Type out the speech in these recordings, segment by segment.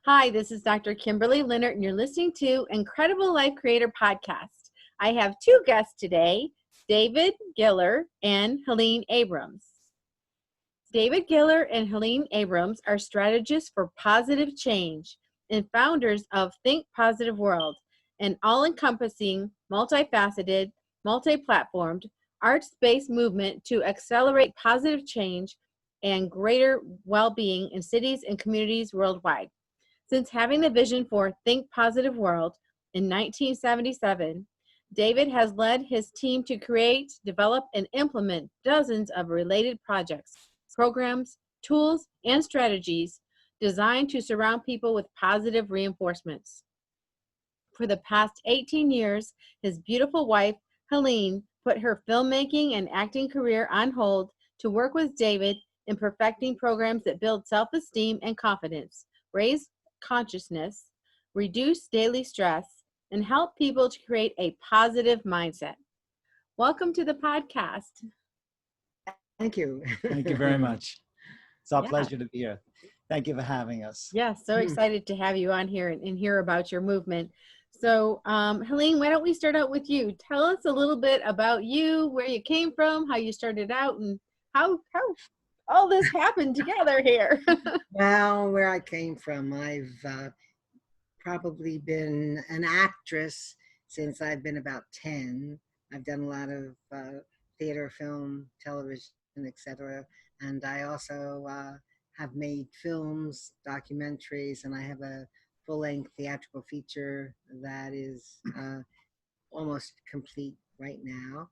Hi, this is Dr. Kimberley Linert, and you're listening to Incredible Life Creator Podcast. I have two guests today, David Giller and Helene Abrams. David Giller and Helene Abrams are strategists for positive change and founders of Think Positive World, an all-encompassing, multifaceted, multi-platformed, arts-based movement to accelerate positive change and greater well-being in cities and communities worldwide. Since having the vision for Think Positive World in 1977, David has led his team to create, develop, and implement dozens of related projects, programs, tools, and strategies designed to surround people with positive reinforcements. For the past 18 years, his beautiful wife, Helene, put her filmmaking and acting career on hold to work with David in perfecting programs that build self-esteem and confidence, raise consciousness, reduce daily stress, and help people to create a positive mindset. Welcome to the podcast. Thank you. Thank you very much. It's our Yeah. pleasure to be here. Thank you for having us. Yeah, so excited to have you on here and hear about your movement. So, Helene, why don't we start out with you? Tell us a little bit about you, where you came from, how you started out, and how all this happened together here. Well, where I came from, I've probably been an actress since I've been about 10. I've done a lot of theater, film, television, etc. And I also have made films, documentaries, and I have a full-length theatrical feature that is almost complete right now.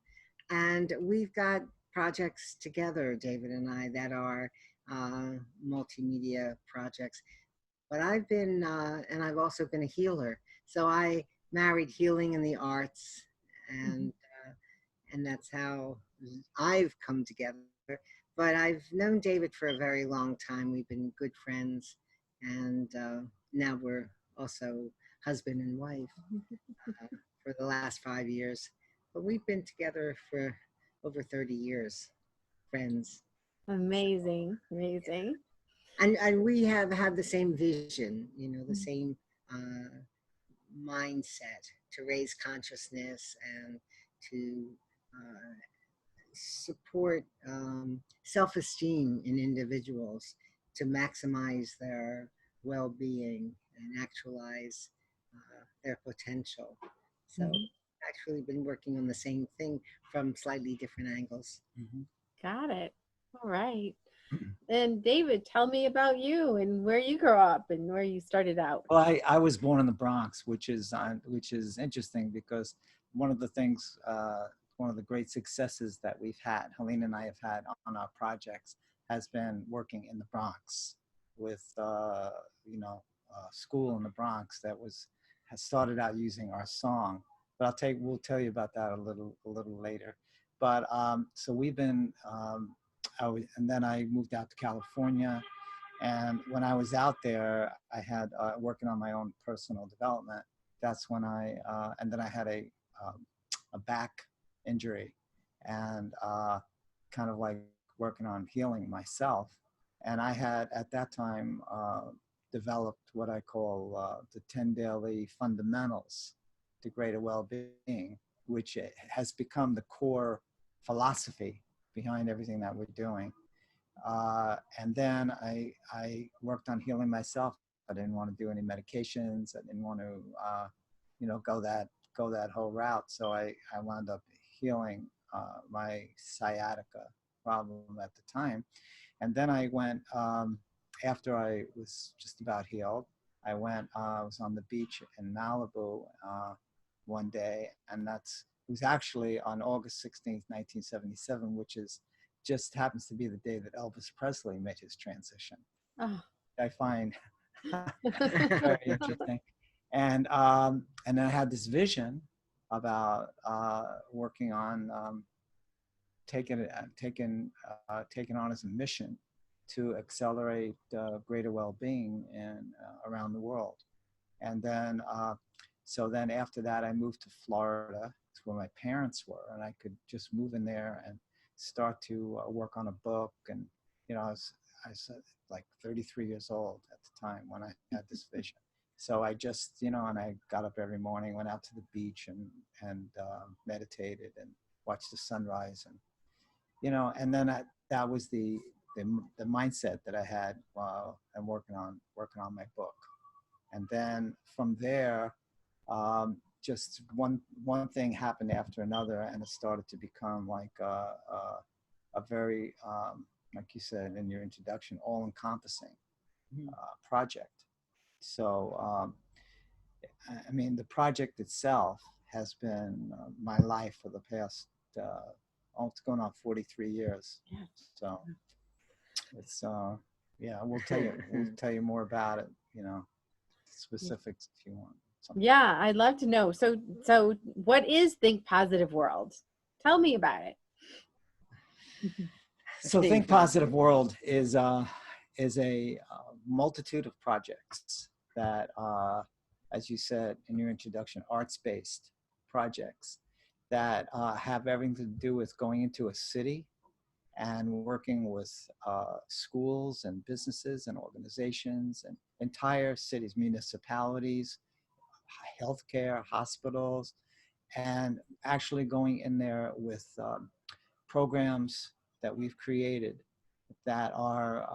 And we've got projects together, David and I, that are multimedia projects. But I've been, and I've also been a healer. So I married healing and the arts, and that's how I've come together. But I've known David for a very long time. We've been good friends, and now we're also husband and wife for the last 5 years. But we've been together for over 30 years, friends. Amazing, amazing. And we have had the same vision, you know, the same mindset to raise consciousness and to support self-esteem in individuals to maximize their well-being and actualize their potential. So actually been working on the same thing from slightly different angles. Got it. All right. And David, tell me about you and where you grew up and where you started out. Well, I was born in the Bronx, which is interesting because one of the things, one of the great successes that we've had, Helene and I have had on our projects, has been working in the Bronx with, school in the Bronx that has started out using our song. But we'll tell you about that a little later. But so we've been, and then I moved out to California. And when I was out there, I had working on my own personal development. That's when and then I had a back injury and kind of like working on healing myself. And I had at that time developed what I call the 10 daily fundamentals to greater well-being, which has become the core philosophy behind everything that we're doing. And then I worked on healing myself. I didn't want to do any medications. I didn't want to, go that whole route. So I wound up healing my sciatica problem at the time. And then I went, after I was just about healed, I was on the beach in Malibu one day, and it was actually on August 16th, 1977, which just happens to be the day that Elvis Presley made his transition. Oh. I find very interesting. And then I had this vision about working on taking on as a mission to accelerate greater well-being around the world. And then so then after that, I moved to Florida, where my parents were, and I could just move in there and start to work on a book. And I said like 33 years old at the time when I had this vision. So I just, and I got up every morning, went out to the beach and meditated and watched the sunrise, and then that was the mindset that I had while I'm working on my book. And then from there, just one thing happened after another, and it started to become like a very, like you said in your introduction, all-encompassing project. So, I mean, the project itself has been my life for the past, it's going on 43 years. So it's, we'll tell you more about it, specifics if you want. Something. Yeah, I'd love to know. So what is Think Positive World? Tell me about it. So Think Positive World is a multitude of projects that, as you said in your introduction, arts-based projects that have everything to do with going into a city and working with schools and businesses and organizations and entire cities, municipalities, healthcare, hospitals, and actually going in there with programs that we've created that are,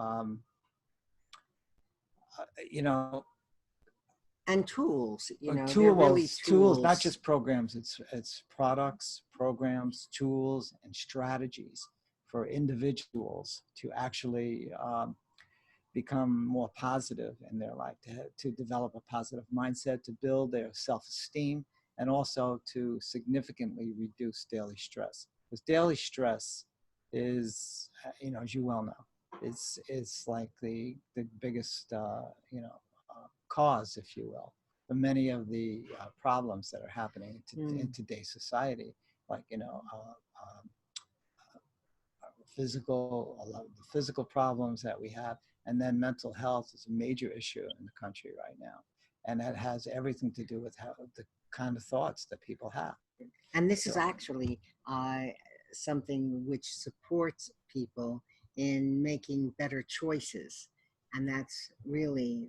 and tools, tools, not just programs. It's products, programs, tools, and strategies for individuals to actually become more positive in their life, to develop a positive mindset, to build their self-esteem, and also to significantly reduce daily stress. Because daily stress is, as you well know, it's like the biggest, cause, if you will, for many of the problems that are happening in today's society, like, the physical problems that we have. And then mental health is a major issue in the country right now. And that has everything to do with the kind of thoughts that people have. And this is actually something which supports people in making better choices. And that's really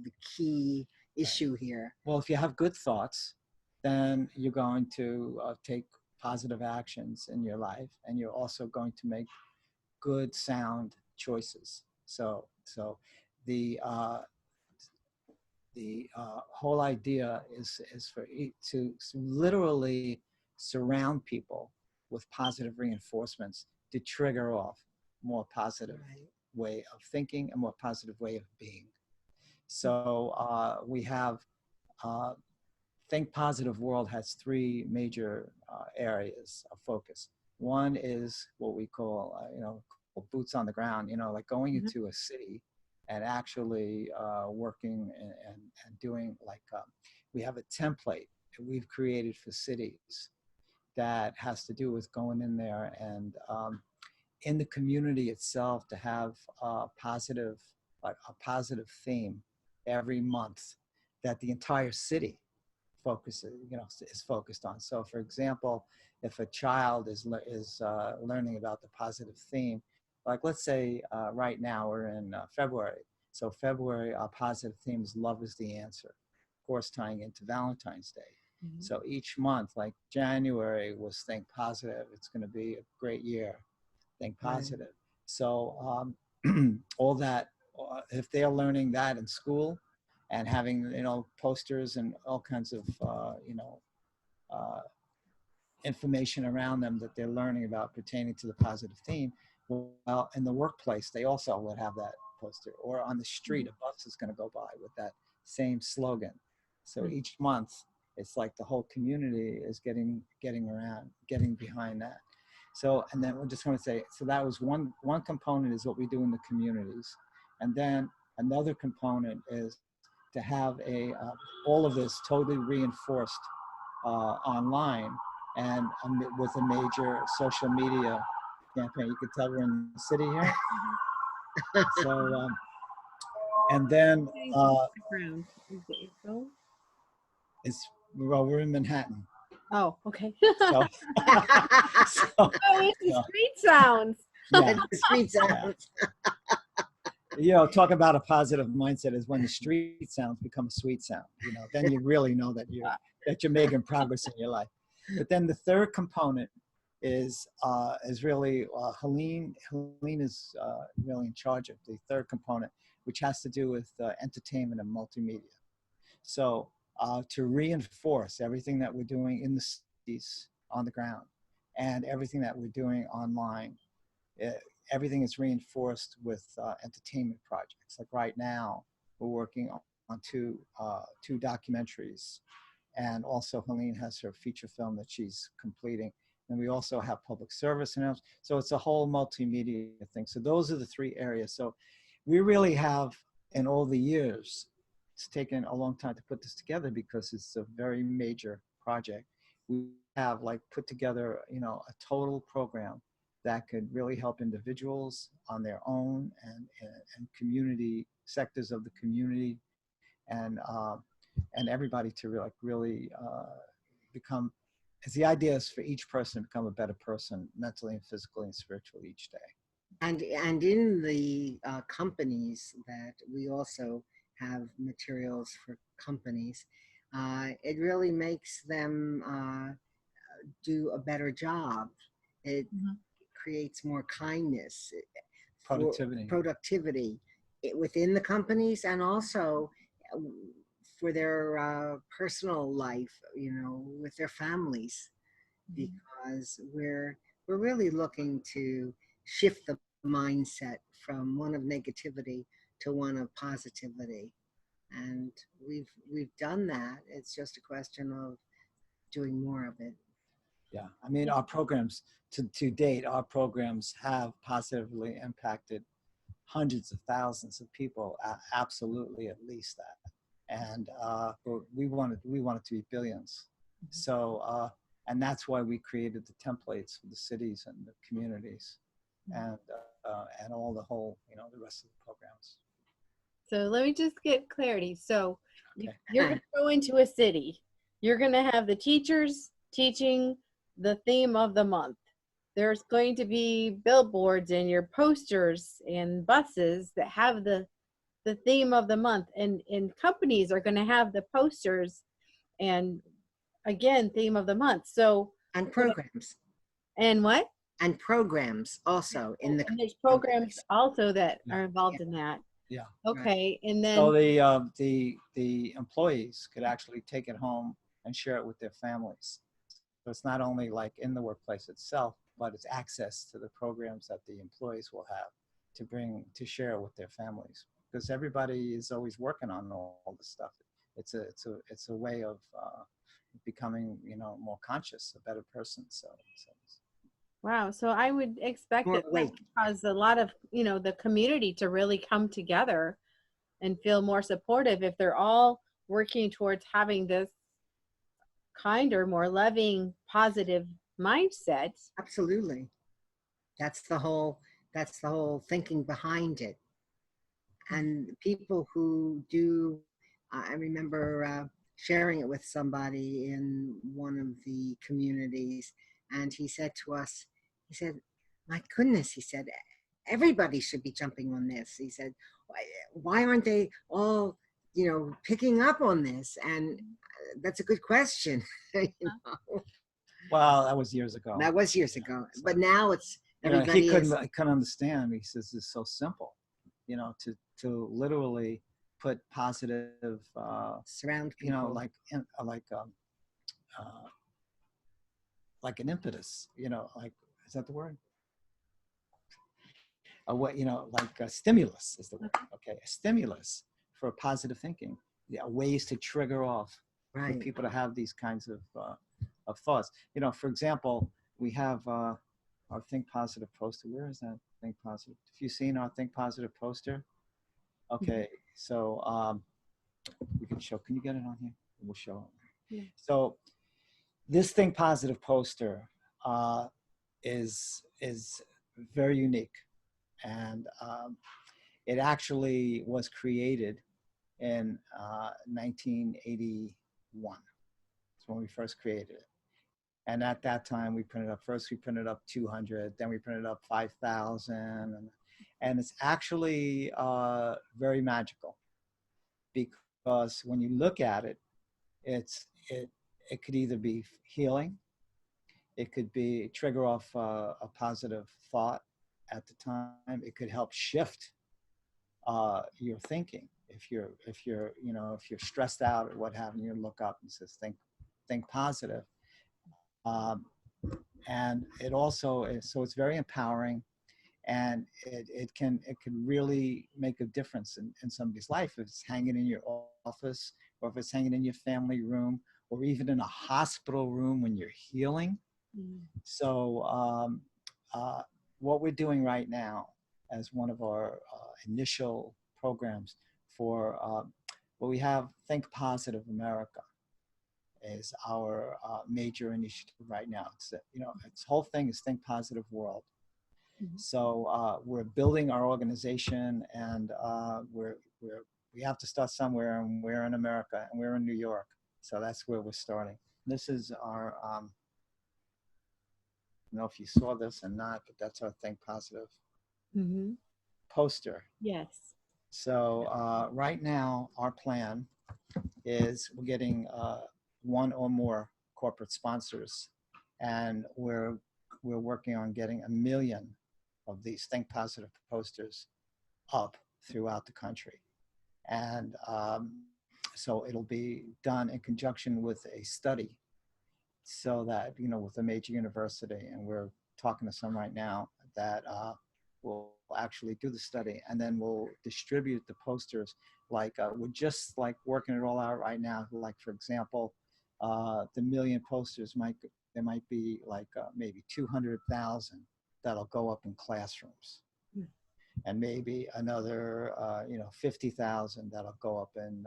the key issue here. Well, if you have good thoughts, then you're going to take positive actions in your life, and you're also going to make good, sound choices. So the whole idea is to literally surround people with positive reinforcements to trigger off more positive way of thinking, a more positive way of being. So we have Think Positive World has three major areas of focus. One is what we call, boots on the ground, like going into a city and actually working and doing, like, we have a template that we've created for cities that has to do with going in there and in the community itself to have a positive theme every month that the entire city is focused on. So, for example, if a child is learning about the positive theme, like, let's say right now we're in February. So February, our positive theme is love is the answer, of course, tying into Valentine's Day. Mm-hmm. So each month, like January was Think Positive. It's going to be a great year. Think Positive. Right. So all that, if they're learning that in school and having, posters and all kinds of, information around them that they're learning about pertaining to the positive theme, well, in the workplace, they also would have that poster, or on the street, a bus is going to go by with that same slogan. So each month, it's like the whole community is getting behind that. So, and then we just want to say, so that was one component is what we do in the communities. And then another component is to have all of this totally reinforced online and with a major social media campaign. You can tell we're in the city here. So, and then we're in Manhattan. Oh, okay. So, it's the street sounds. Yeah. The street sounds. You know, talk about a positive mindset is when the street sounds become a sweet sound. You know, then you really know that you're making progress in your life. But then the third component is really Helene. Helene is really in charge of the third component, which has to do with entertainment and multimedia. So to reinforce everything that we're doing in the cities on the ground and everything that we're doing online, everything is reinforced with entertainment projects. Like right now, we're working on two documentaries, and also Helene has her feature film that she's completing. And we also have public service announcements. So it's a whole multimedia thing. So those are the three areas. So we really have, in all the years, it's taken a long time to put this together because it's a very major project. We have like put together, you know, a total program that could really help individuals on their own and community sectors of the community and everybody to really become. As the idea is for each person to become a better person mentally and physically and spiritually each day. And in the companies that we also have materials for companies, it really makes them do a better job. It creates more kindness, productivity within the companies, and also for their personal life, you know, with their families, because we're really looking to shift the mindset from one of negativity to one of positivity, and we've done that. It's just a question of doing more of it. Yeah, I mean, our programs to date, our programs have positively impacted hundreds of thousands of people. Absolutely, at least that, and we want it to be billions. So, and that's why we created the templates for the cities and the communities, and all the whole, you know, the rest of the programs. So let me just get clarity. So you're going to go into a city. You're going to have the teachers teaching the theme of the month. There's going to be billboards and your posters and buses that have the theme of the month. And companies are going to have the posters and, again, theme of the month. So and programs. And what? And programs also in the. And there's programs also that are involved in that. Yeah. Okay, right. And then so the employees could actually take it home and share it with their families. So it's not only like in the workplace itself, but it's access to the programs that the employees will have to share with their families, because everybody is always working on all this stuff. It's a way of becoming, you know, more conscious, a better person. So. Wow. So I would expect that would cause a lot of, you know, the community to really come together and feel more supportive if they're all working towards having this kinder, more loving, positive mindset. Absolutely. That's the whole thinking behind it. And people who do, I remember sharing it with somebody in one of the communities, and he said to us, he said, my goodness, he said, everybody should be jumping on this. He said, why aren't they all, you know, picking up on this? And that's a good question. You know? Well, that was years ago. That was years ago. So, but now it's, everybody he couldn't understand. He says it's so simple, you know, to literally put positive, surround people, you know, like an impetus, you know, like, is that the word? What, you know, like a stimulus is the word. Okay, a stimulus for positive thinking. Yeah, ways to trigger off for people to have these kinds of thoughts. You know, for example, we have our Think Positive poster. Where is that Think Positive? Have you seen our Think Positive poster? Okay, so we can show. Can you get it on here? We'll show it. Yeah. So this Think Positive poster is very unique, and it actually was created in 1981. That's when we first created it. And at that time, we printed up 200, then we printed up 5,000. And it's actually very magical, because when you look at it, it could either be healing, it could be trigger off a positive thought at the time. It could help shift your thinking. If you're stressed out or what have you, look up and says think positive. Um, and it also is, so it's very empowering, and it can really make a difference in somebody's life if it's hanging in your office, or if it's hanging in your family room, or even in a hospital room when you're healing. So what we're doing right now as one of our initial programs for what we have, Think Positive America is our major initiative right now. Its whole thing is Think Positive World. So we're building our organization, and we have to start somewhere, and we're in America, and we're in New York. So that's where we're starting. This is our, I don't know if you saw this or not, but that's our Think Positive poster. Yes. So right now, our plan is we're getting one or more corporate sponsors, and we're working on getting 1 million of these Think Positive posters up throughout the country. And so it'll be done in conjunction with a study, so that, with a major university, and we're talking to some right now that will actually do the study, and then we'll distribute the posters. Like we're just like working it all out right now. Like, for example, the 1 million posters there might be like maybe 200,000 that'll go up in classrooms, and maybe another 50,000 that'll go up in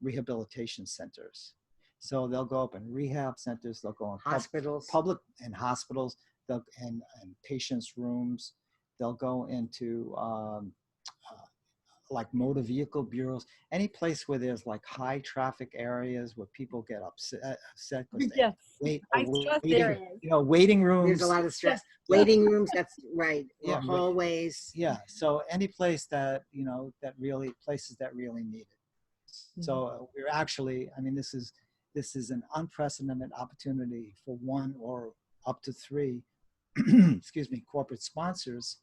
rehabilitation centers. So they'll go up in rehab centers, they'll go in Hospitals. public and hospitals, they'll and patients' rooms, they'll go into like motor vehicle bureaus, any place where there's like high traffic areas where people get upset because Yes. waiting rooms. There's a lot of stress. Yeah. Waiting rooms, that's right. Or Yeah. hallways. Yeah. So any place that, places that really need it. So we're actually, this is an unprecedented opportunity for one or up to 3, corporate sponsors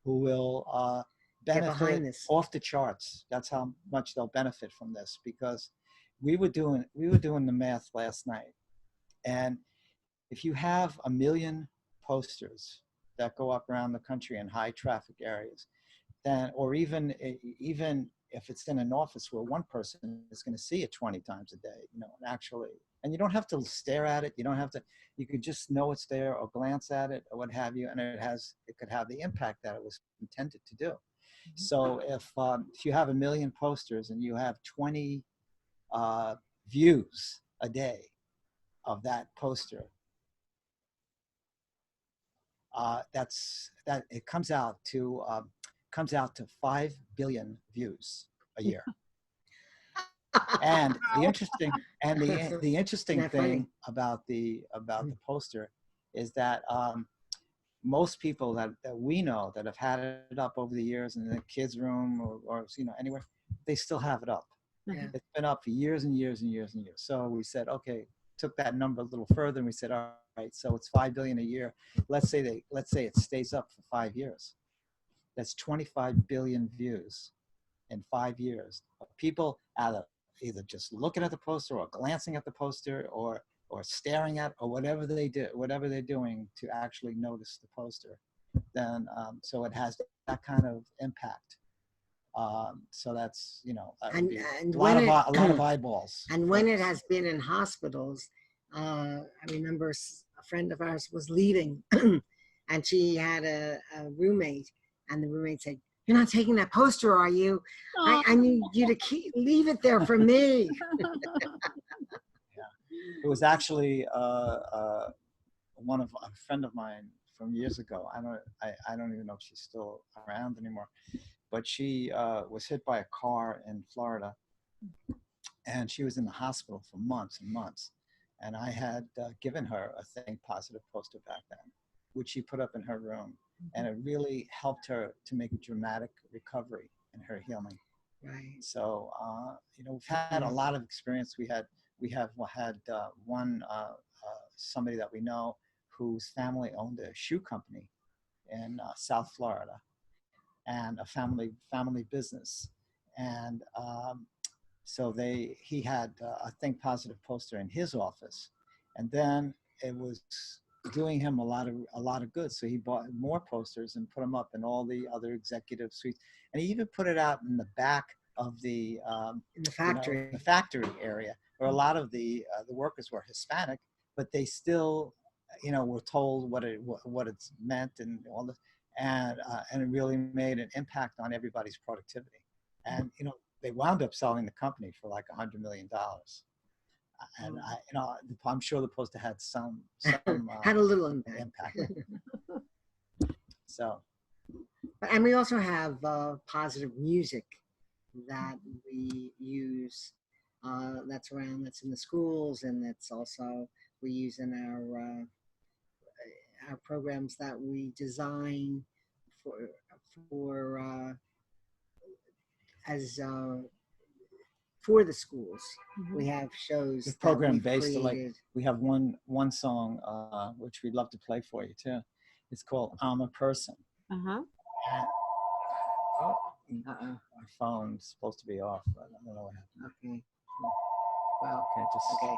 who will benefit off the charts. That's how much they'll benefit from this, because we were doing the math last night, and if you have 1 million posters that go up around the country in high traffic areas, then, or even if it's in an office where one person is going to see it 20 times a day, and you don't have to stare at it. You could just know it's there, or glance at it, or what have you, and it could have the impact that it was intended to do. So if you have 1 million posters and you have 20 views a day of that poster, it comes out to 5 billion views a year. And the interesting thing about the poster is that most people that we know that have had it up over the years in the kids' room or anywhere, they still have it up. Yeah. It's been up for years and years and years and years. So we said, okay, took that number a little further, and we said, all right, so it's 5 billion a year. Let's say it stays up for 5 years. That's 25 billion views in 5 years of people either just looking at the poster, or glancing at the poster, or staring at, or whatever they're doing to actually notice the poster. Then so it has that kind of impact. So that's a lot of eyeballs. And when it has been in hospitals, I remember a friend of ours was leaving, and she had a roommate, and the roommate said, "You're not taking that poster, are you? I need you to leave it there for me." It was actually a friend of mine from years ago. I don't even know if she's still around anymore, but she was hit by a car in Florida, and she was in the hospital for months and months. And I had given her a Think Positive poster back then, which she put up in her room. and it really helped her to make a dramatic recovery in her healing. Right. So we've had a lot of experience. We have had one somebody that we know whose family owned a shoe company in South Florida, and a family business, and so he had a Think Positive poster in his office, and then it was doing him a lot of good. So he bought more posters and put them up in all the other executive suites, and he even put it out in the back of the In the factory. the factory area, where a lot of the workers were Hispanic, but they still were told what it's meant and all this, and it really made an impact on everybody's productivity. And they wound up selling the company for like $100 million. And I'm sure the poster had some had a little impact. So, and we also have positive music that we use. That's in the schools, and that's also we use in our programs that we design for the schools. Mm-hmm. We have shows. The program based created. We have one song which we'd love to play for you too. It's called "I'm a Person." My phone's supposed to be off, but I don't know what happened. Okay. Well. Okay.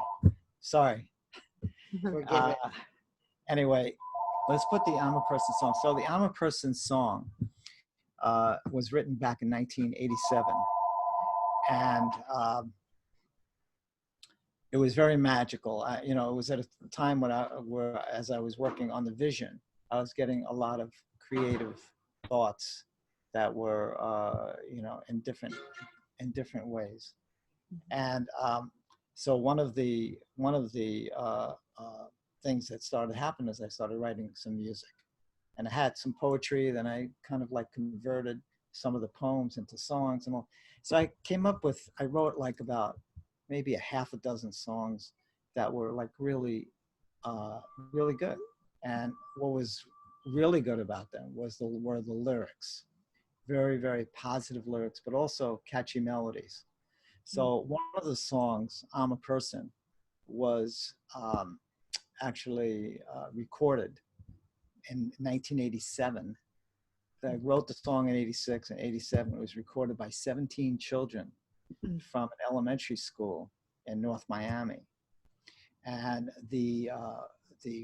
Sorry. Forgive it. Anyway, let's put the "I'm a Person" song. So the "I'm a Person" song was written back in 1987, and it was very magical. It was at a time as I was working on the vision, I was getting a lot of creative thoughts that were in different ways, and so one of the things that started happening is I started writing some music, and I had some poetry. Then I kind of like converted some of the poems into songs and all. So I wrote like about maybe a half a dozen songs that were like really good. And what was really good about them were the lyrics. Very, very positive lyrics, but also catchy melodies. So one of the songs, "I'm a Person," was actually recorded in 1987. I wrote the song in 86 and 87. It was recorded by 17 children from an elementary school in North Miami. And the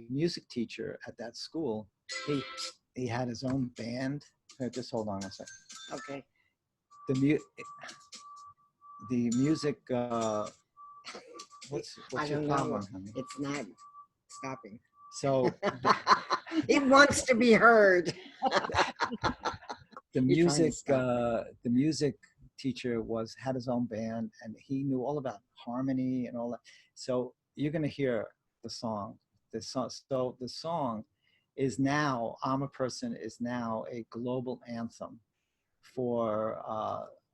music teacher at that school, he had his own band. Just hold on a second. Okay. The music. What's your problem, honey? It's not stopping. So it wants to be heard. The music teacher had his own band, and he knew all about harmony and all that. So you're going to hear the song. So the song is now, "I'm a Person" is now a global anthem for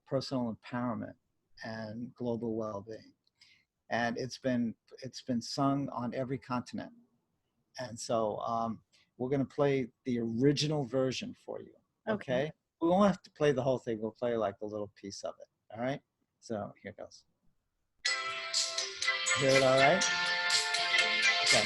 personal empowerment and global well-being. And it's been sung on every continent. And so we're going to play the original version for you. Okay? We won't have to play the whole thing. We'll play like a little piece of it. All right? So here goes. Hear it all right? Okay.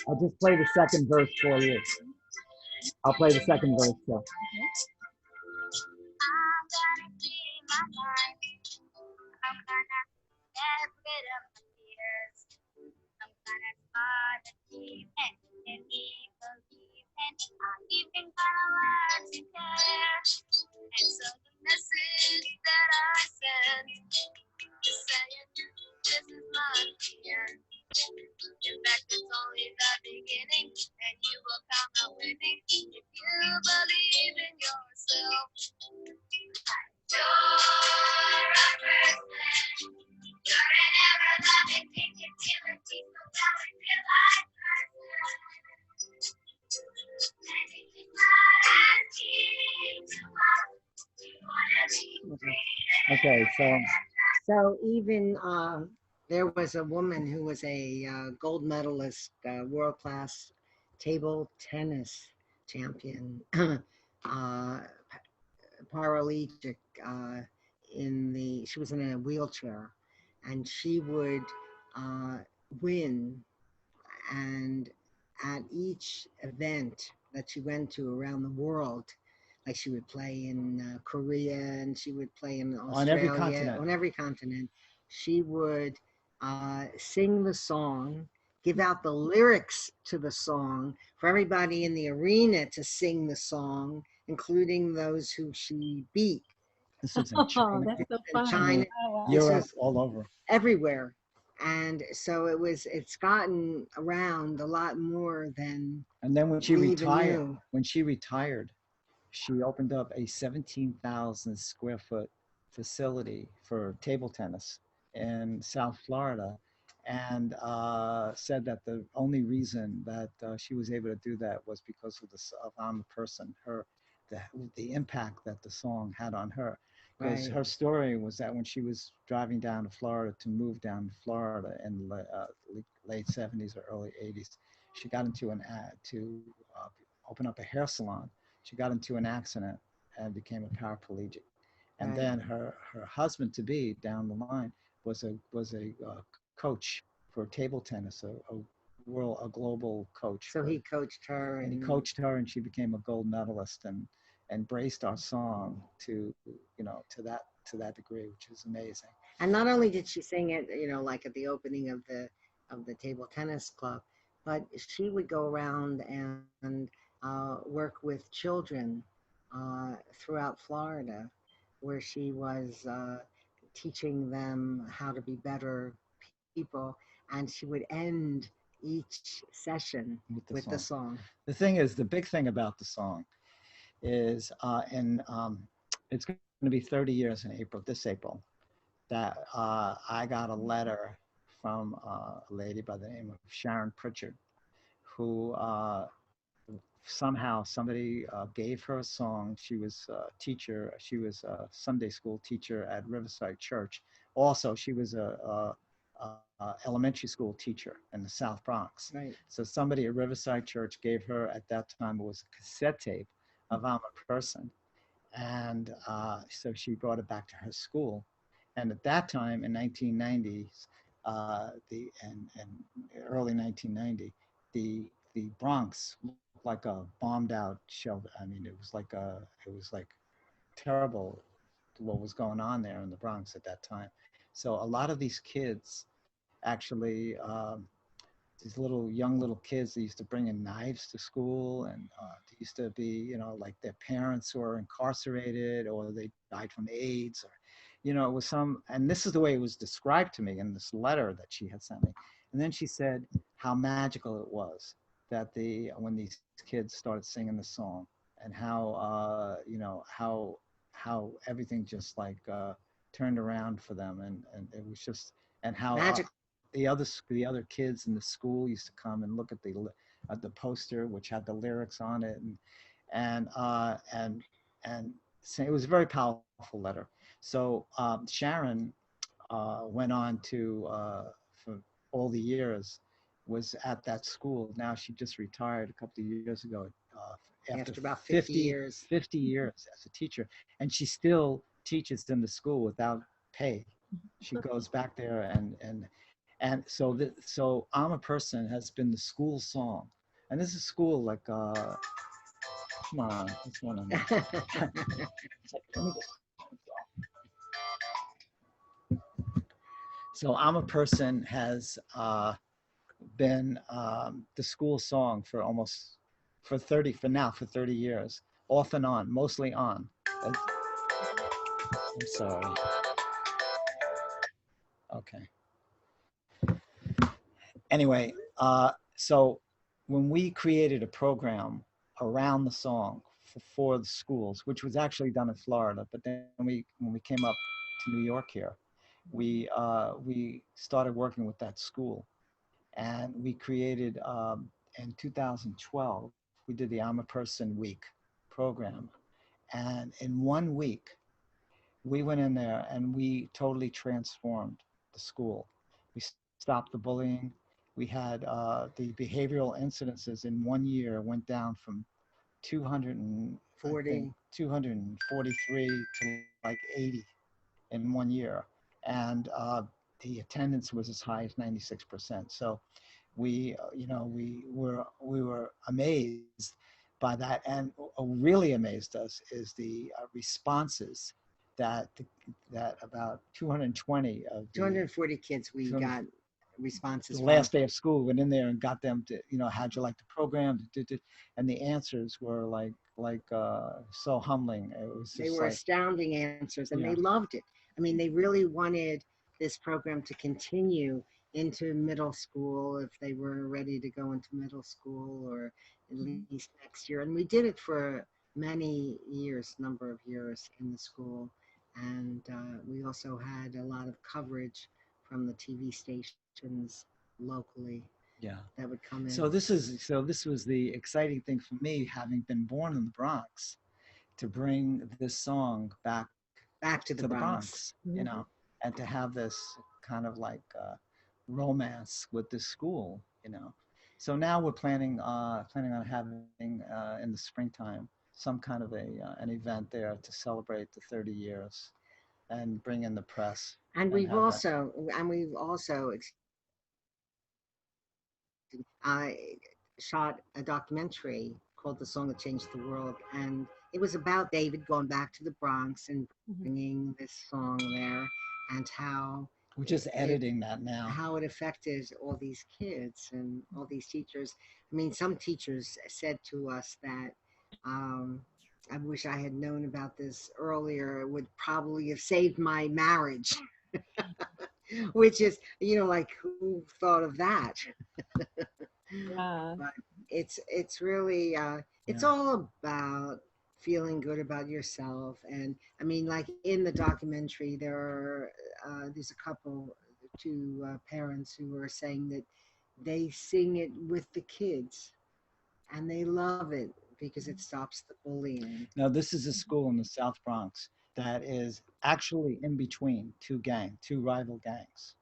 I'll just play the second verse for you. I'll play the second verse. So. believe in yourself. You're a person. You're an ever-loving negativity, so tell it feel like person. And if it's not asking too much, you wanna be free. Okay, so So even there was a woman who was a gold medalist, world-class table tennis champion, paraplegic. She was in a wheelchair, and she would uh, win. And at each event that she went to around the world, like she would play in Korea and she would play in on every Australia, continent. on every continent, she would sing the song, give out the lyrics to the song for everybody in the arena to sing the song, including those who she beat. This was in Oh, China, that's so In fun. China, Oh, wow. this Europe, was all over. everywhere. And so it's gotten around a lot more than And then when she we even retired, knew. she opened up a 17,000 square foot facility for table tennis in South Florida, and said that the only reason that she was able to do that was because of I'm a Person, the, the impact that the song had on her. Because Right. her story was that when she was driving down to Florida to move down to Florida in the late 70s or early 80s, she got into an ad to open up a hair salon. She got into an accident and became a paraplegic. And Right. then her husband to be down the line was a coach for table tennis, a global coach. So he coached her, And he coached her, and she became a gold medalist and embraced our song to to that degree, which is amazing. and not only did she sing it, like at the opening of the table tennis club, but she would go around and work with children throughout Florida, where she was teaching them how to be better people, and she would end each session with the song. The thing is, the big thing about the song is, it's going to be 30 years in this April, that I got a letter from a lady by the name of Sharon Pritchard, who somehow somebody gave her a song. She was a teacher. She was a Sunday school teacher at Riverside Church. Also, she was a elementary school teacher in the South Bronx. Right. So somebody at Riverside Church gave her, at that time, it was a cassette tape of I'm a Person. And so she brought it back to her school. And at that time, in 1990s, and early 1990, the Bronx looked like a bombed out shelter. I mean, it was like terrible what was going on there in the Bronx at that time. So a lot of these kids actually, these young little kids, they used to bring in knives to school, and they used to be, like their parents were incarcerated or they died from AIDS, or, it was and this is the way it was described to me in this letter that she had sent me. And then she said how magical it was that when these kids started singing the song, and how, how everything just like turned around for them. And it was just, and how Magic. The other kids in the school used to come and look at the poster, which had the lyrics on it, and so it was a very powerful letter. So Sharon went on to, for all the years, was at that school. Now she just retired a couple of years ago, After about 50 years. 50 years as a teacher, and she still teaches in the school without pay. She goes back there, and so I'm a Person has been the school song. And this is school, like, come on, what's going on? So I'm a Person has been the school song for 30 years, off and on, mostly on. I'm sorry. Okay. Anyway, so when we created a program around the song for the schools, which was actually done in Florida. But then when we came up to New York here, we started working with that school, and we created in 2012 we did the I'm a Person Week program, and in 1 week we went in there and we totally transformed the school. We stopped the bullying. We had the behavioral incidences in 1 year went down from 200 and I think 40. 243 to like 80 in 1 year, and the attendance was as high as 96%. So we were amazed by that, and what really amazed us is the responses that that about 220 of the 240 kids we 200 got responses the from. last day of school went in there and got them to, how'd you like the program? And the answers were so humbling. It was They just were like, astounding answers, and yeah, they loved it. I mean, they really wanted this program to continue into middle school if they were ready to go into middle school, or at least next year. And we did it for many years, number of years in the school. And we also had a lot of coverage from the TV stations locally yeah. that would come in. So this was the exciting thing for me, having been born in the Bronx, to bring this song Back to the Bronx. and to have this kind of like romance with this school. So now we're planning on having in the springtime some kind of an event there to celebrate the 30 years and bring in the press. And we've also I shot a documentary called The Song That Changed the World. And it was about David going back to the Bronx and bringing this song there, and how we're just editing that now. How it affected all these kids and all these teachers. I mean, some teachers said to us that, I wish I had known about this earlier. It would probably have saved my marriage. Which is, like, who thought of that? Yeah. But it's really it's all about feeling good about yourself. And I mean, like in the documentary, there's a couple, two parents who are saying that they sing it with the kids and they love it because it stops the bullying. Now, this is a school in the South Bronx that is actually in between two rival gangs.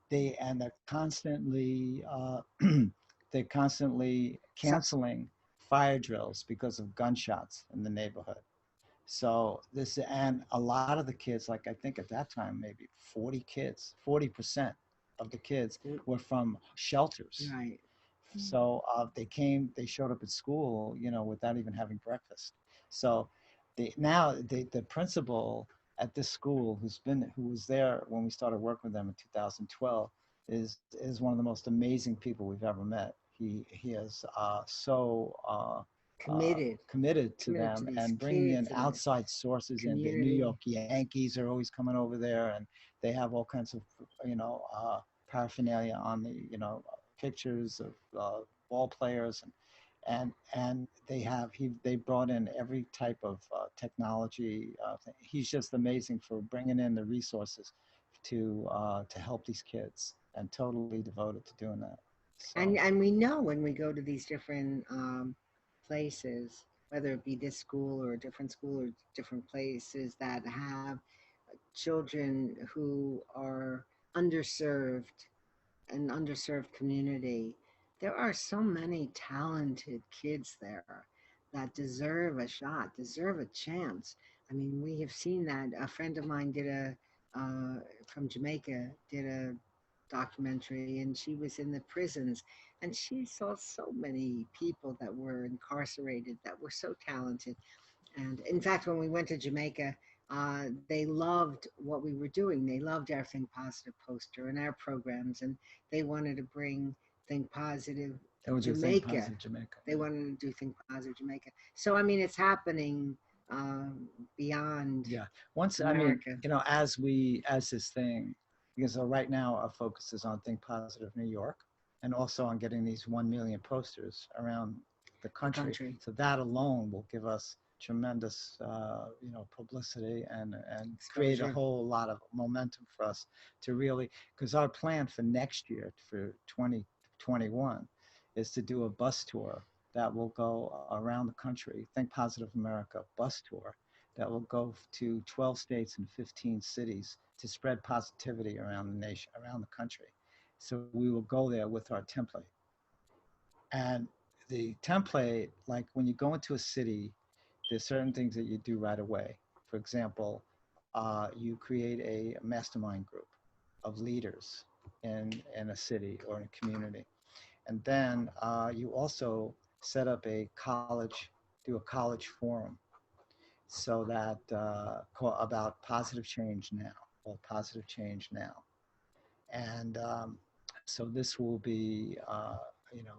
They're constantly they're constantly canceling fire drills because of gunshots in the neighborhood. So and a lot of the kids, like I think at that time maybe 40% of the kids were from shelters. Right. So they showed up at school, without even having breakfast. So the principal at this school, who was there when we started working with them in 2012, is one of the most amazing people we've ever met. He is committed to them, and bringing in outside sources. And the New York Yankees are always coming over there, and they have all kinds of paraphernalia on the pictures of ball players, and they brought in every type of technology. He's just amazing for bringing in the resources to help these kids, and totally devoted to doing that. So. And we know when we go to these different places, whether it be this school or a different school or different places that have children who are underserved, an underserved community, there are so many talented kids there that deserve a shot, deserve a chance. I mean, we have seen that. A friend of mine from Jamaica, did a documentary, and she was in the prisons, and she saw so many people that were incarcerated that were so talented. And in fact, when we went to Jamaica, they loved what we were doing. They loved our Think Positive poster and our programs, and they wanted to bring Think Positive Jamaica. They wanted to do Think Positive Jamaica. So, I mean, it's happening beyond. Yeah. Once, America. as this thing, because right now our focus is on Think Positive New York, and also on getting these 1 million posters around the country. So that alone will give us tremendous, publicity and create a Exposure. whole lot of momentum for us to really, because our plan for next year, for 2021, is to do a bus tour that will go around the country. Think Positive America bus tour that will go to 12 states and 15 cities to spread positivity around the nation, around the country. So we will go there with our template. And the template, like when you go into a city, there's certain things that you do right away. For example, you create a mastermind group of leaders in a city or in a community. And then you also set up do a college forum so that about positive change now, or positive change now. And so this will be,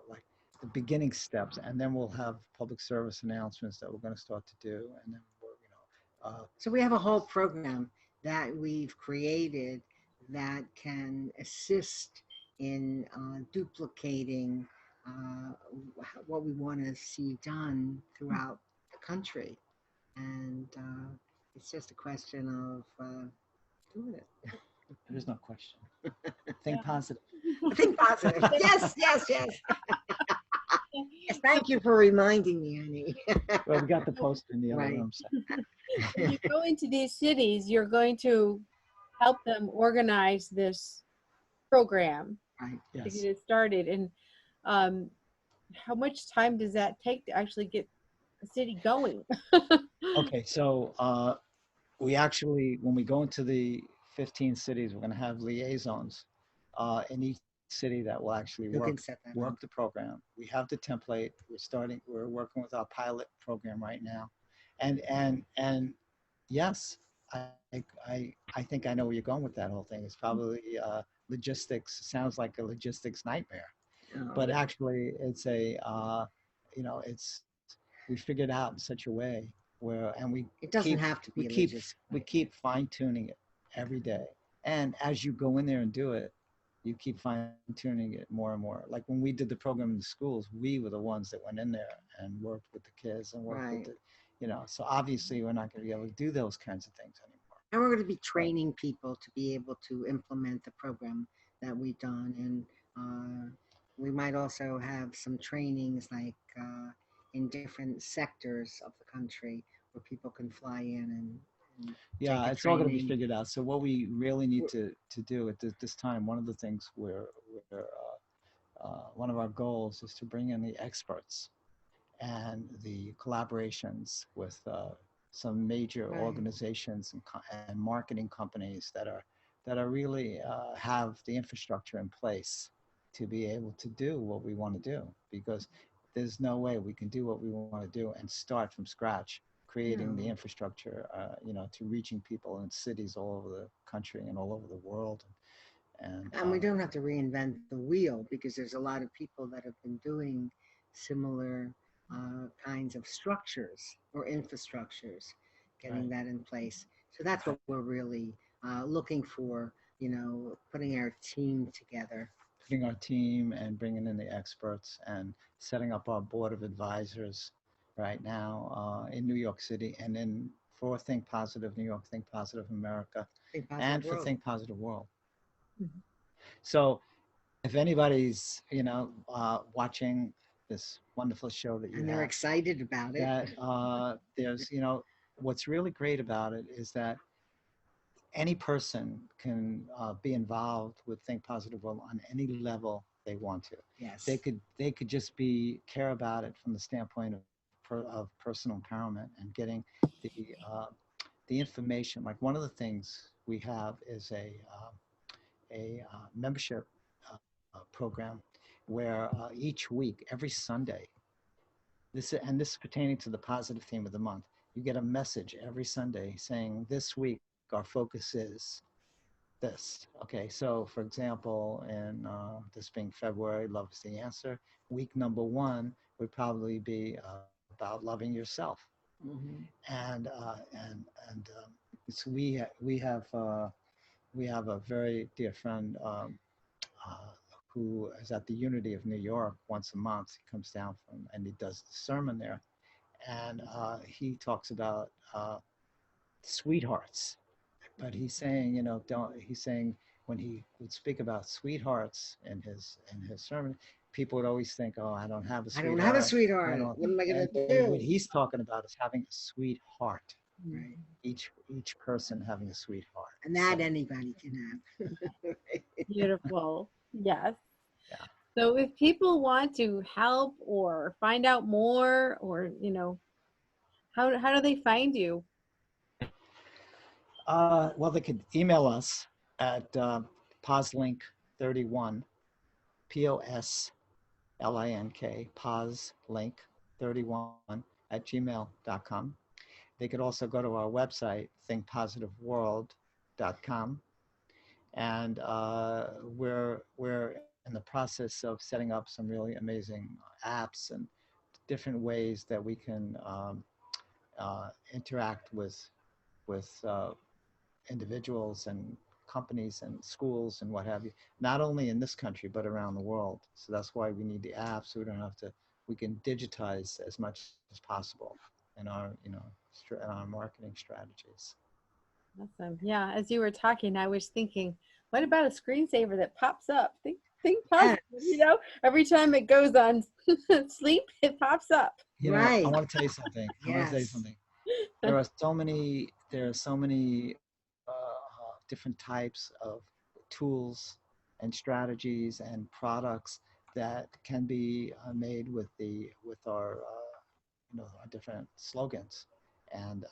like the beginning steps, and then we'll have public service announcements that we're going to start to do, and then So we have a whole program that we've created that can assist in duplicating what we want to see done throughout the country. And it's just a question of doing it. there's no question. Think positive. Think positive. Yes, yes, yes. Yes, thank you for reminding me, Annie. Well, we got the poster in the other Right. room. So. When you go into these cities, you're going to help them organize this program Right. to Yes. get it started. And how much time does that take to actually get a city going? Okay, so we actually, when we go into the 15 cities, we're going to have liaisons in each city that will actually Who can set that up? work the program. We have the template. We're working with our pilot program right now, and yes, I think I know where you're going with that whole thing. It's probably logistics. Sounds like a logistics nightmare, but actually, it's it's we figured out in such a way where, and It doesn't have to be we keep fine tuning it every day. And as you go in there and do it, you keep fine tuning it more and more. Like when we did the program in the schools, we were the ones that went in there and worked with the kids and worked with the, so obviously we're not going to be able to do those kinds of things anymore. And we're going to be training people to be able to implement the program that we've done. And we might also have some trainings like in different sectors of the country where people can fly in and Yeah, take a it's all going to be training. figured out. So what we really need to do at this time, one of the things one of our goals is to bring in the experts and the collaborations with some major Right. organizations and marketing companies that are really have the infrastructure in place to be able to do what we want to do, because there's no way we can do what we want to do and start from scratch creating the infrastructure, to reaching people in cities all over the country and all over the world. And we don't have to reinvent the wheel, because there's a lot of people that have been doing similar kinds of structures or infrastructures, getting that in place. So that's what we're really looking for, putting our team together. Putting our team and bringing in the experts and setting up our board of advisors right now in New York City, and then for Think Positive New York, Think Positive America, Think Positive and for World. Think Positive World. Mhm. So if anybody's, watching this wonderful show that you And they're have, excited about it. that there's, what's really great about it is that any person can be involved with Think Positive World on any level they want to. Yes. They could just care about it from the standpoint of personal empowerment and getting the information. Like one of the things we have is a membership program where each week, every Sunday, this is pertaining to the positive theme of the month. You get a message every Sunday saying, this week our focus is this. Okay, so for example, in this being February, love is the answer. Week number 1 would probably be about loving yourself. Mm-hmm. And so we have a very dear friend who is at the Unity of New York once a month. He comes down and he does the sermon there. and he talks about sweethearts, but he's saying, don't. He's saying when he would speak about sweethearts in his sermon, people would always think, "Oh, I don't have a I don't have a sweetheart. I sweetheart. don't." What am I gonna And what do? he's talking about is having a sweetheart. Right. Each person having a sweetheart. And that anybody can have. Beautiful. Yes. Yeah. So if people want to help or find out more, or how do they find you? Well, they could email us at poslink31, POSLINK, poslink31 at gmail.com. They could also go to our website, thinkpositiveworld.com. And we're in the process of setting up some really amazing apps and different ways that we can interact with individuals and companies and schools and what have you, not only in this country but around the world. So that's why we need the app, so we don't have to. We can digitize as much as possible in our in our marketing strategies. Awesome. Yeah, as you were talking, I was thinking, what about a screensaver that pops up? Think positive, Yes. every time it goes on sleep, it pops up. I Right. want to tell you something. I want to tell you Yes. something. There are so many different types of tools and strategies and products that can be made with our different slogans, and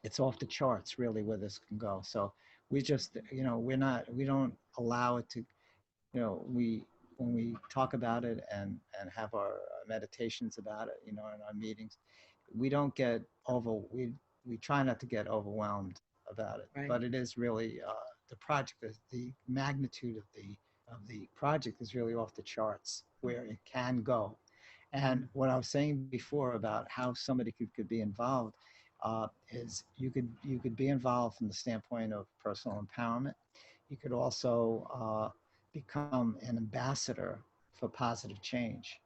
it's off the charts really where this can go. So we just we don't allow it to, we when we talk about it and have our meditations about it, in our meetings, we don't get we try not to get overwhelmed about it, Right. but it is really the project is the magnitude of the project is really off the charts where it can go. And what I was saying before about how somebody could be involved is you could be involved from the standpoint of personal empowerment. You could also become an ambassador for positive change.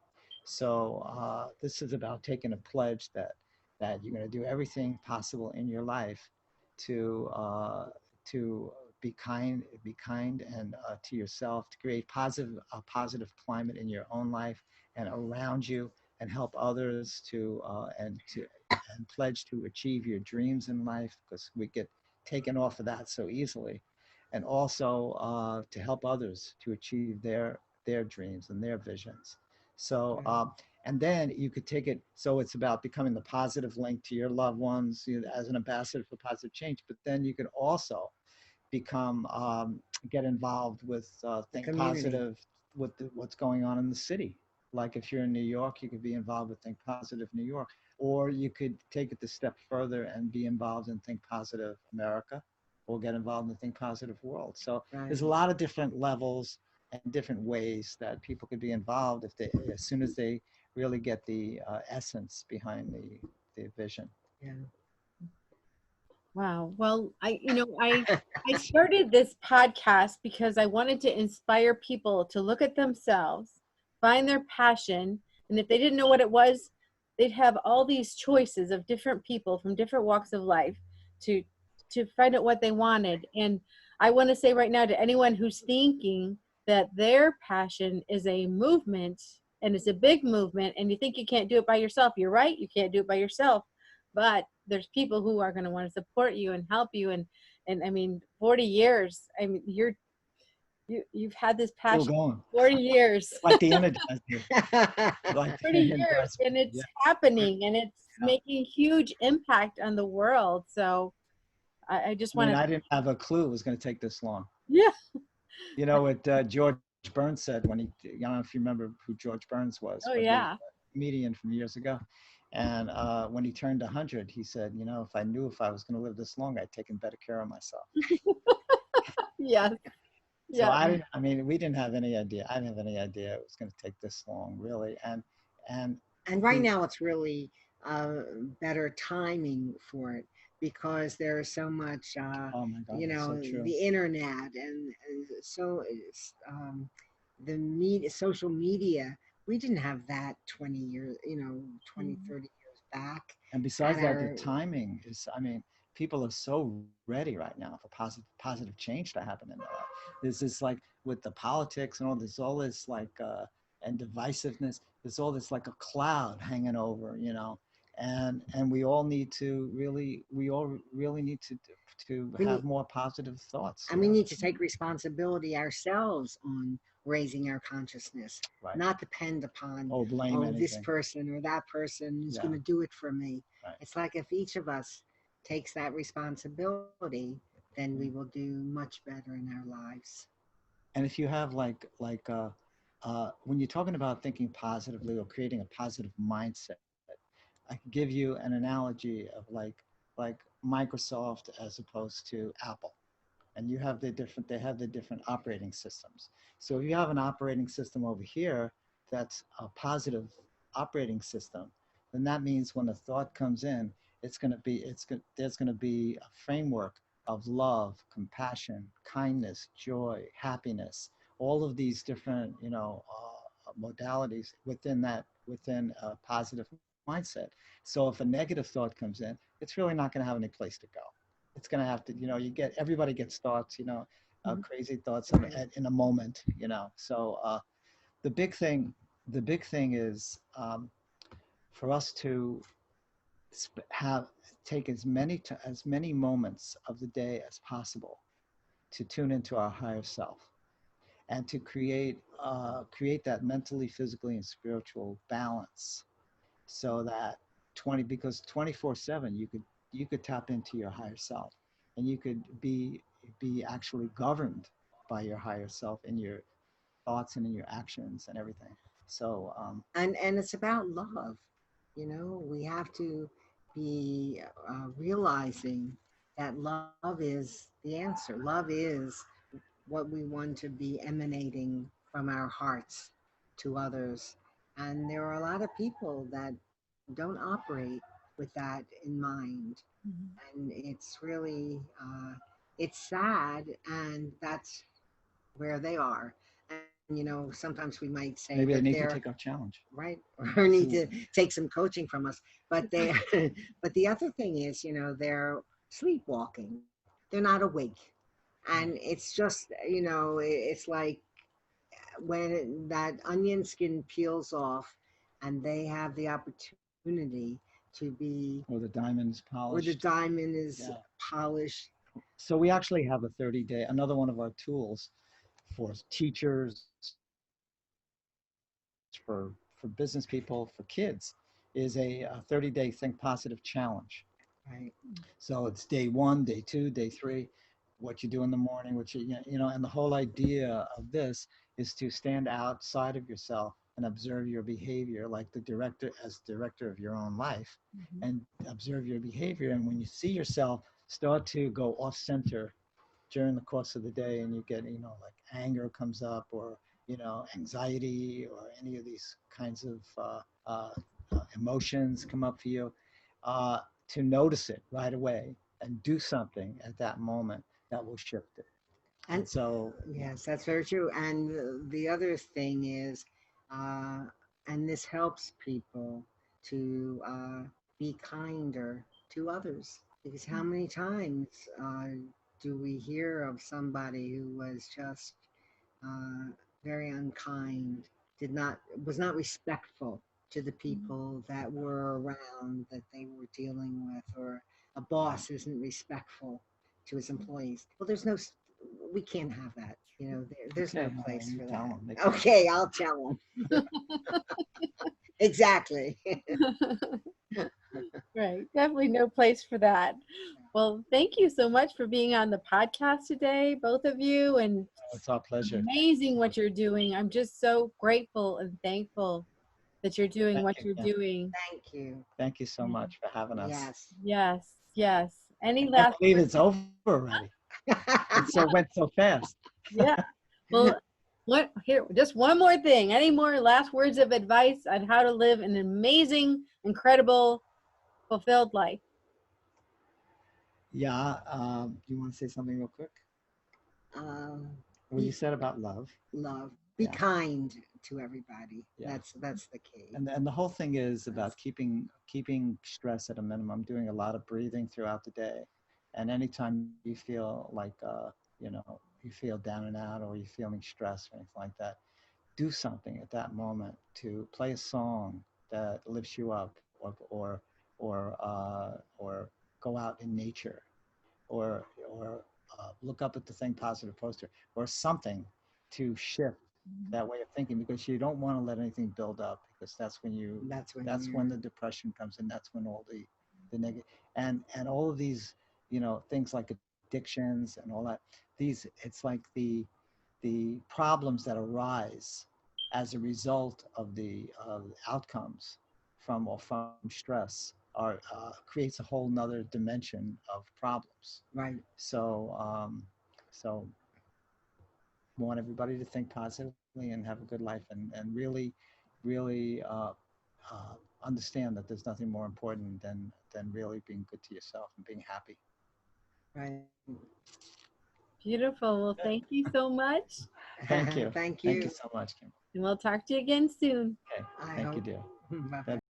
So this is about taking a pledge that you're going to do everything possible in your life to be kind and to yourself, to create a positive climate in your own life and around you, and help others and pledge to achieve your dreams in life, because we get taken off of that so easily, and also to help others to achieve their dreams and their visions. So and then you could take it, so it's about becoming the positive link to your loved ones, as an ambassador for positive change. But then you could also become get involved with think community. positive with what's going on in the city. Like if you're in New York, you could be involved with Think Positive New York, or you could take it a step further and be involved in Think Positive America, or get involved in the Think Positive World. So Right. there's a lot of different levels and different ways that people could be involved as soon as they really get the essence behind the vision. Yeah. Wow. Well, I started this podcast because I wanted to inspire people to look at themselves, find their passion, and if they didn't know what it was, they'd have all these choices of different people from different walks of life to find out what they wanted. And I want to say right now to anyone who's thinking that their passion is a movement, and it's a big movement, and you think you can't do it by yourself, you're right, you can't do it by yourself. But there's people who are going to want to support you and help you. And I mean, 40 years, I mean, you've had this Still passion going. 40 years. Like the Energizer. Like 40 years, and it's yeah. happening, and it's Yeah. making huge impact on the world. So I just want to, I didn't have a clue it was going to take this long. yeah. You know what George Burns said when I don't know if you remember who George Burns was, Oh but he was yeah. a comedian from years ago. And when he turned 100, he said, if I knew if I was going to live this long, I'd taken better care of myself. Yes. So Yeah. we didn't have any idea. I didn't have any idea it was going to take this long, really. And And right now it's really better timing for it, because there is so much, oh my God, it's so true. the internet and so the media, social media. we didn't have that 20 years, 20, Mhm. 30 years back. And And besides that, the our, timing is, I mean, people are so ready right now for positive change to happen in their life. There's this like with the politics and all this like and divisiveness, there's all this like a cloud hanging over, and we all really need to we have need, more positive thoughts, and we need to take responsibility ourselves on raising our consciousness, Right. not depend upon, Oh, blame this anything. person or that person is Yeah. going to do it for me. Right. It's like if each of us takes that responsibility, then we will do much better in our lives. And if you have when you're talking about thinking positively or creating a positive mindset, I can give you an analogy of like Microsoft as opposed to Apple. And they have the different operating systems. So if you have an operating system over here that's a positive operating system, then that means when a thought comes in, there's going to be a framework of love, compassion, kindness, joy, happiness, all of these different modalities within a positive mindset. So if a negative thought comes in, it's really not going to have any place to go. It's going to have to, everybody gets thoughts, crazy thoughts in a moment, So the big thing, the big thing is for us to have take as many moments of the day as possible to tune into our higher self and to create that mentally, physically, and spiritual balance, so that 24/7 you could tap into your higher self, and you could be actually governed by your higher self in your thoughts and in your actions and everything. So And it's about love. We have to be realizing that love is the answer. Love is what we want to be emanating from our hearts to others. And there are a lot of people that don't operate with that in mind. Mhm. And it's really, it's sad, and that's where they are. And, sometimes we might say maybe they that need to they're take our challenge. right, or need So to take some coaching from us. But they, but the other thing is, they're sleepwalking. They're not awake, and it's just, it's like when that onion skin peels off, and they have the opportunity to be or the diamond's where the polished. diamond is Yeah. polished. So we actually have a 30-day, another one of our tools for teachers, for business people, for kids, is a 30-day Think Positive challenge. Right. So it's day 1, day 2, day 3, what you do in the morning, and the whole idea of this is to stand outside of yourself and observe your behavior like as director of your own life, Mhm. and observe your behavior. And when you see yourself start to go off center during the course of the day, and you get, like anger comes up, or, anxiety, or any of these kinds of emotions come up for you, uh, to notice it right away and do something at that moment that will shift it. And And so, yes, that's very true. And the other thing is, uh, and this helps people to be kinder to others. Because how many times do we hear of somebody who was just uh, very unkind, did not was not respectful to the people that were around that they were dealing with, or a boss isn't respectful to his employees? Well, we can't have that. There's okay, no place you for tell that. them. Okay, I'll tell them. Exactly. Right. Definitely no place for that. Well, thank you so much for being on the podcast today, both of you, and It's our pleasure. amazing what you're doing. I'm just so grateful and thankful that you're doing Thank what you, you're Kim. doing. Thank you. Thank you so much for having us. Yes. Yes, yes. I Any can't last believe words? it's over already. Went so fast. Yeah. Well, just one more thing. Any more last words of advice on how to live an amazing, incredible, fulfilled life? Yeah. You want to say something real quick? um, What you be said about love. love. Be Yeah. kind to everybody. Yeah. That's the key. And the whole thing is about keeping stress at a minimum, doing a lot of breathing throughout the day. And anytime you feel like you feel down and out, or you're feeling stressed or anything like that, do something at that moment to play a song that lifts you up, or go out in nature, or look up at the thing positive poster, or something to shift that way of thinking, because you don't want to let anything build up, because that's when the depression comes in. That's when all the negative, and all of these, things like addictions and all that, it's like the problems that arise as a result of the outcomes from stress creates a whole nother dimension of problems. Right. So we want everybody to think positively and have a good life, and really understand that there's nothing more important than really being good to yourself and being happy. Right. Beautiful. Well, thank you so much. Thank you. Thank Thank you you. so much, Kim. And we'll talk to you again soon. Okay. I Thank you, hope. dear. Bye-bye.